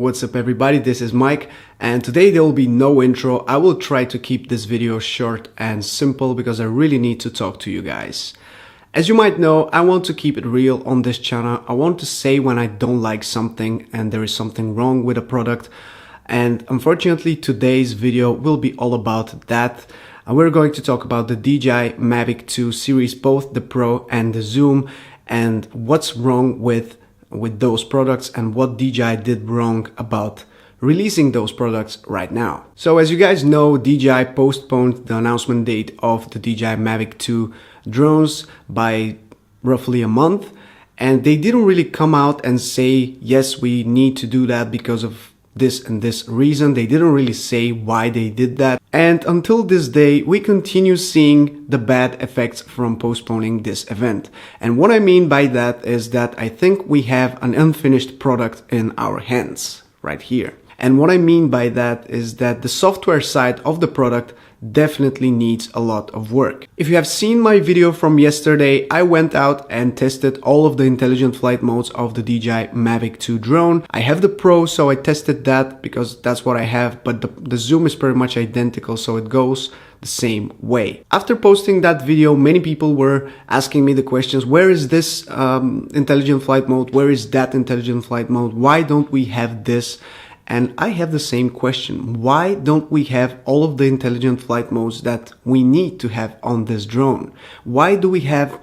What's up everybody, this is Mike, and today there will be no intro. I will try to keep this video short and simple because I really need to talk to you guys. As you might know, I want to keep it real on this channel. I want to say when I don't like something and there is something wrong with a product. And unfortunately today's video will be all about that. We're going to talk about the DJI Mavic 2 series, both the Pro and the Zoom, and what's wrong with those products and what DJI did wrong about releasing those products right now. So as you guys know, DJI postponed the announcement date of the DJI Mavic 2 drones by roughly a month, and they didn't really come out and say, yes, we need to do that because of this and this reason. They didn't really say why they did that. And until this day, we continue seeing the bad effects from postponing this event. And what I mean by that is that I think we have an unfinished product in our hands right here. And what I mean by that is that the software side of the product definitely needs a lot of work. If you have seen my video from yesterday, I went out and tested all of the intelligent flight modes of the DJI Mavic 2 drone. I have the Pro, so I tested that because that's what I have, but the Zoom is pretty much identical, so it goes the same way. After posting that video, many people were asking me the questions, where is this intelligent flight mode? Where is that intelligent flight mode? Why don't we have this? And I have the same question. Why don't we have all of the intelligent flight modes that we need to have on this drone? Why do we have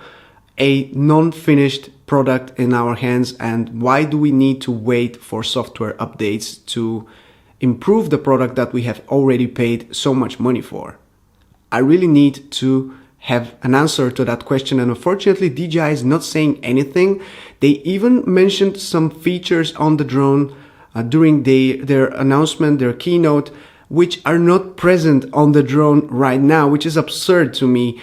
a non-finished product in our hands, and why do we need to wait for software updates to improve the product that we have already paid so much money for? I really need to have an answer to that question, and unfortunately DJI is not saying anything. They even mentioned some features on the drone during their announcement, their keynote, which are not present on the drone right now, which is absurd to me.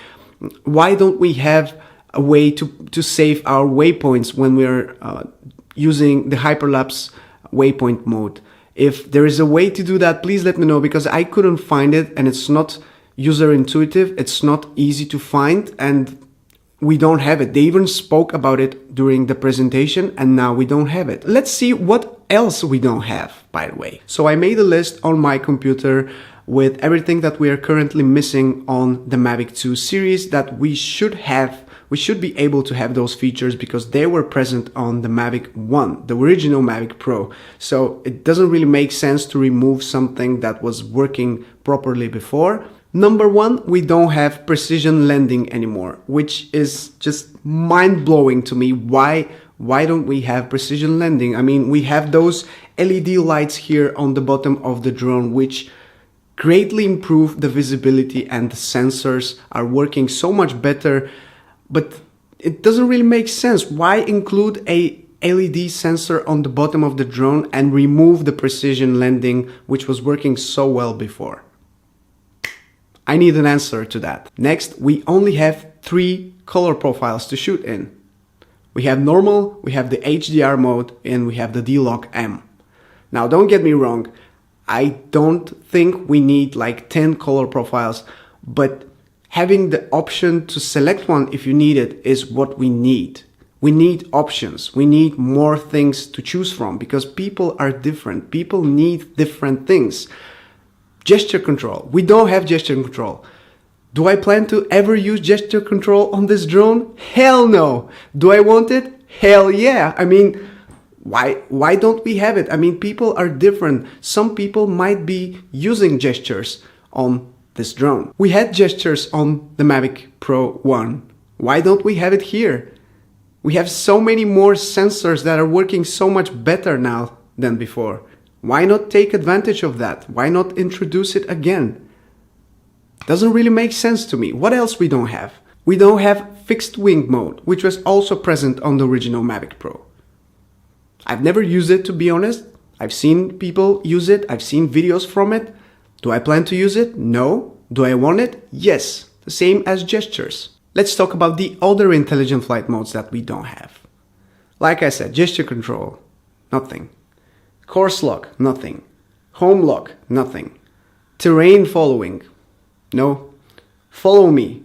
Why don't we have a way to save our waypoints when we're using the hyperlapse waypoint mode? If there is a way to do that, please let me know, because I couldn't find it and it's not user intuitive, it's not easy to find, and we don't have it. They even spoke about it during the presentation and now we don't have it. Let's see what else we don't have, by the way. So I made a list on my computer with everything that we are currently missing on the Mavic 2 series that we should have. We should be able to have those features because they were present on the Mavic 1, the original Mavic Pro. So it doesn't really make sense to remove something that was working properly before. Number one, we don't have precision landing anymore, which is just mind-blowing to me. Why don't we have precision landing? I mean, we have those LED lights here on the bottom of the drone, which greatly improve the visibility, and the sensors are working so much better, but it doesn't really make sense. Why include a LED sensor on the bottom of the drone and remove the precision landing, which was working so well before? I need an answer to that. Next, we only have 3 color profiles to shoot in. We have normal, we have the HDR mode, and we have the D-Log M. Now, don't get me wrong. I don't think we need like 10 color profiles, but having the option to select one if you need it is what we need. We need options. We need more things to choose from because people are different. People need different things. Gesture control. We don't have gesture control. Do I plan to ever use gesture control on this drone? Hell no. Do I want it? Hell yeah. I mean, why don't we have it? I mean, people are different. Some people might be using gestures on this drone. We had gestures on the Mavic Pro 1. Why don't we have it here? We have so many more sensors that are working so much better now than before. Why not take advantage of that? Why not introduce it again? Doesn't really make sense to me. What else we don't have? We don't have fixed wing mode, which was also present on the original Mavic Pro. I've never used it, to be honest. I've seen people use it. I've seen videos from it. Do I plan to use it? No. Do I want it? Yes. The same as gestures. Let's talk about the other intelligent flight modes that we don't have. Like I said, gesture control, nothing. Course lock, nothing. Home lock, nothing. Terrain following, no. Follow me.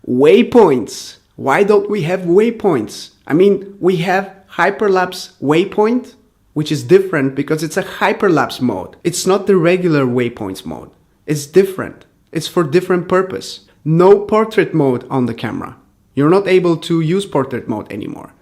Waypoints. Why don't we have waypoints? I mean, we have hyperlapse waypoint, which is different because it's a hyperlapse mode. It's not the regular Waypoints mode. It's different. It's for different purpose. No portrait mode on the camera. You're not able to use portrait mode anymore.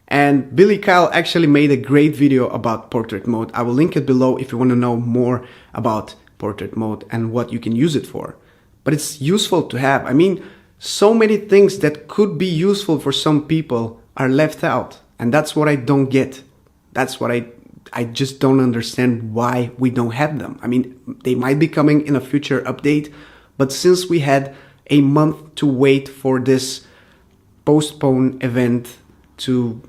And Billy Kyle actually made a great video about portrait mode. I will link it below if you want to know more about portrait mode and what you can use it for. But it's useful to have. I mean, so many things that could be useful for some people are left out. And that's what I don't get. That's what I just don't understand why we don't have them. I mean, they might be coming in a future update, but since we had a month to wait for this postponed event to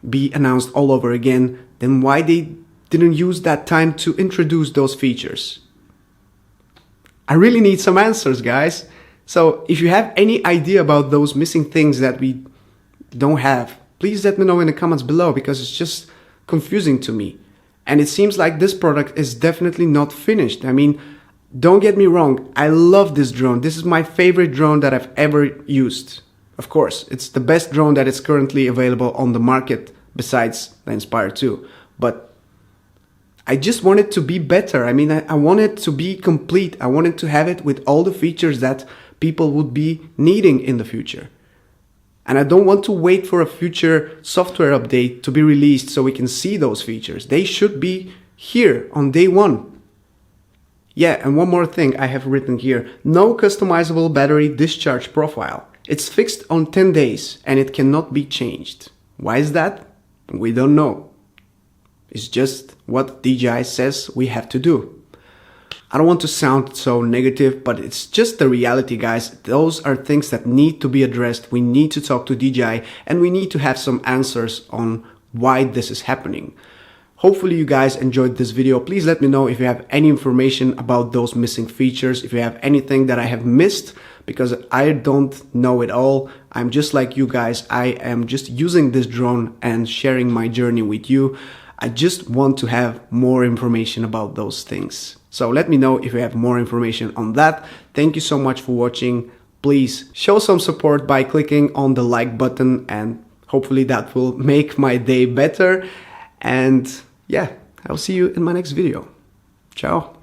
be announced all over again, then why they didn't use that time to introduce those features? I really need some answers, guys. So if you have any idea about those missing things that we don't have, please let me know in the comments below, because it's just confusing to me. And it seems like this product is definitely not finished. I mean, don't get me wrong, I love this drone. This is my favorite drone that I've ever used. Of course, it's the best drone that is currently available on the market besides the Inspire 2. But I just want it to be better. I mean, I want it to be complete. I wanted to have it with all the features that people would be needing in the future. And I don't want to wait for a future software update to be released so we can see those features. They should be here on day one. Yeah, and one more thing I have written here. No customizable battery discharge profile. It's fixed on 10 days and it cannot be changed. Why is that? We don't know. It's just what DJI says we have to do. I don't want to sound so negative, but it's just the reality, guys. Those are things that need to be addressed. We need to talk to DJI and we need to have some answers on why this is happening. Hopefully you guys enjoyed this video. Please let me know if you have any information about those missing features, if you have anything that I have missed, because I don't know it all. I'm just like you guys. I am just using this drone and sharing my journey with you. I just want to have more information about those things. So let me know if you have more information on that. Thank you so much for watching. Please show some support by clicking on the like button, and hopefully that will make my day better. And yeah, I'll see you in my next video. Ciao.